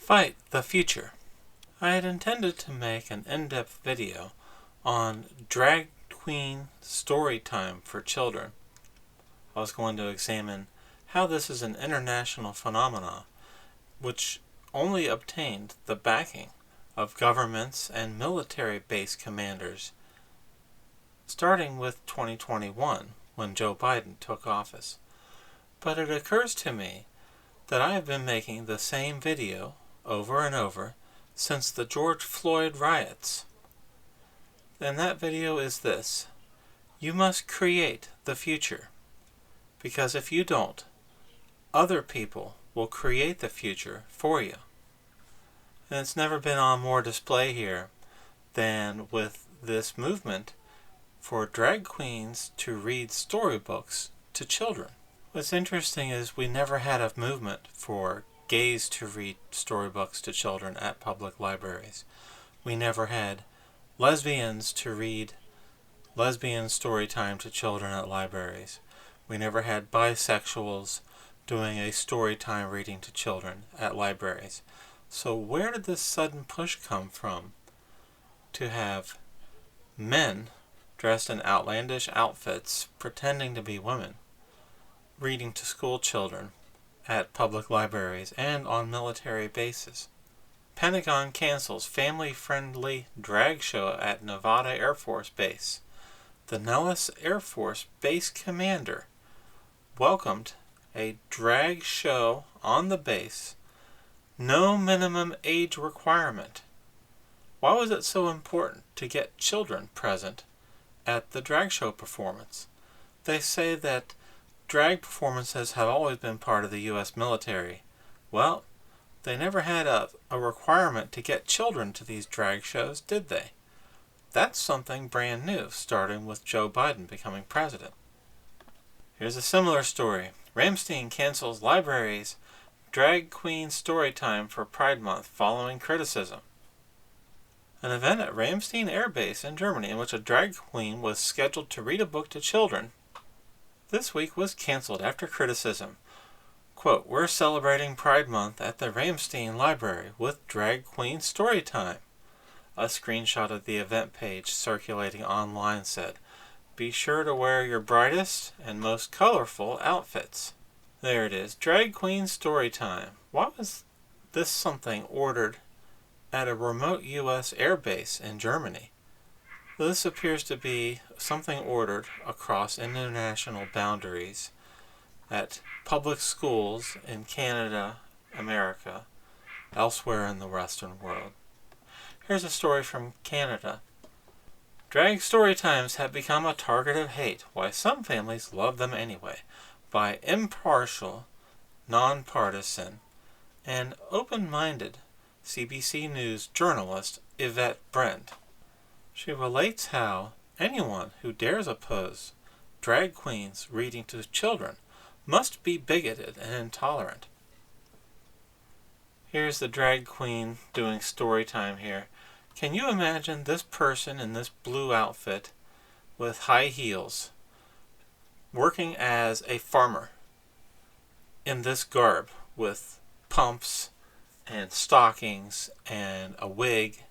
Fight the future. I had intended to make an in-depth video on drag queen story time for children. I was going to examine how this is an international phenomenon which only obtained the backing of governments and military base commanders starting with 2021 when Joe Biden took office. But it occurs to me that I have been making the same video over and over since the George Floyd riots. And that video is this: you must create the future, because if you don't, other people will create the future for you. And it's never been on more display here than with this movement for drag queens to read storybooks to children. What's interesting is we never had a movement for gays to read storybooks to children at public libraries. We never had lesbians to read lesbian story time to children at libraries. We never had bisexuals doing a story time reading to children at libraries. So where did this sudden push come from to have men dressed in outlandish outfits pretending to be women reading to school children at public libraries and on military bases? Pentagon cancels family-friendly drag show at Nevada Air Force Base. The Nellis Air Force Base commander welcomed a drag show on the base. No minimum age requirement. Why was it so important to get children present at the drag show performance? They say that drag performances have always been part of the U.S. military. Well, they never had a requirement to get children to these drag shows, did they? That's something brand new, starting with Joe Biden becoming president. Here's a similar story. Ramstein cancels libraries' drag queen story time for Pride Month following criticism. An event at Ramstein Air Base in Germany in which a drag queen was scheduled to read a book to children this week was canceled after criticism. Quote, "We're celebrating Pride Month at the Ramstein Library with drag queen story time." A screenshot of the event page circulating online said, "Be sure to wear your brightest and most colorful outfits." There it is, drag queen story time. Why was this something ordered at a remote U.S. air base in Germany? This appears to be something ordered across international boundaries at public schools in Canada, America, elsewhere in the Western world. Here's a story from Canada. Drag story times have become a target of hate. Why some families love them anyway. By impartial, nonpartisan, and open-minded CBC News journalist Yvette Brent. She relates how anyone who dares oppose drag queens reading to children must be bigoted and intolerant. Here's the drag queen doing story time here. Can you imagine this person in this blue outfit with high heels working as a farmer in this garb with pumps and stockings and a wig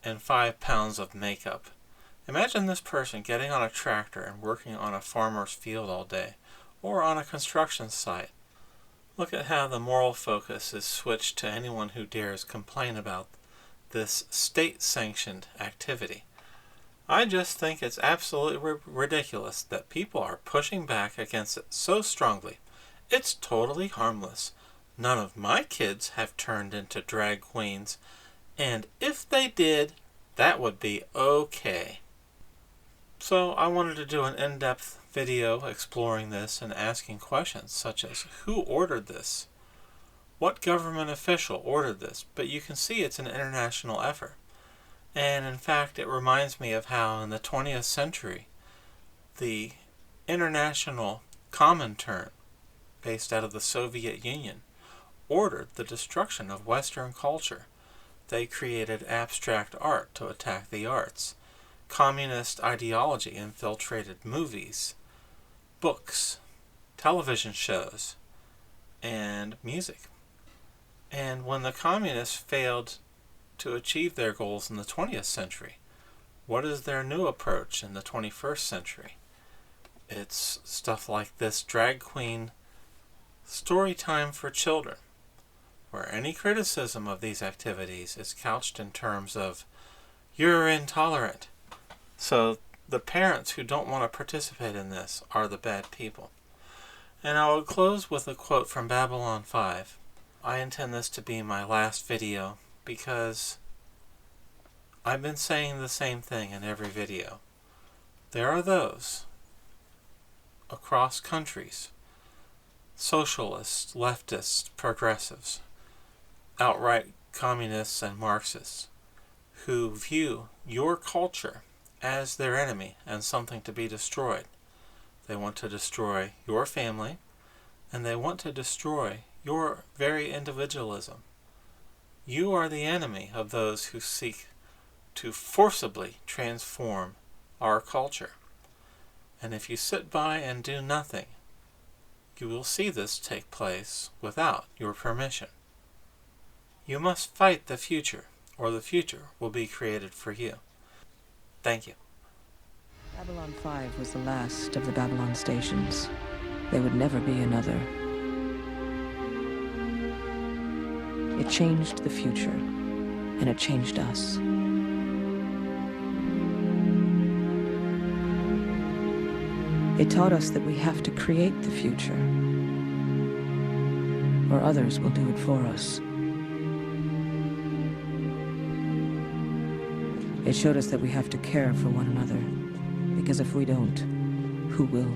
and 5 pounds of makeup? Imagine this person getting on a tractor and working on a farmer's field all day, or on a construction site. Look at how the moral focus is switched to anyone who dares complain about this state-sanctioned activity. I just think it's absolutely ridiculous that people are pushing back against it so strongly. It's totally harmless. None of my kids have turned into drag queens, and if they did, that would be okay. So I wanted to do an in-depth video exploring this and asking questions such as, who ordered this? What government official ordered this? But you can see it's an international effort. And in fact, it reminds me of how in the 20th century, the International Comintern, based out of the Soviet Union, ordered the destruction of Western culture. They created abstract art to attack the arts. Communist ideology infiltrated movies, books, television shows, and music. And when the communists failed to achieve their goals in the 20th century, what is their new approach in the 21st century? It's stuff like this drag queen story time for children, where any criticism of these activities is couched in terms of, "You're intolerant." So the parents who don't want to participate in this are the bad people. And I will close with a quote from Babylon 5. I intend this to be my last video because I've been saying the same thing in every video. There are those across countries, socialists, leftists, progressives, outright communists and Marxists, who view your culture as their enemy and something to be destroyed. They want to destroy your family, and they want to destroy your very individualism. You are the enemy of those who seek to forcibly transform our culture. And if you sit by and do nothing, you will see this take place without your permission. You must fight the future, or the future will be created for you. Thank you. Babylon 5 was the last of the Babylon stations. There would never be another. It changed the future, and it changed us. It taught us that we have to create the future, or others will do it for us. It showed us that we have to care for one another, because if we don't, who will?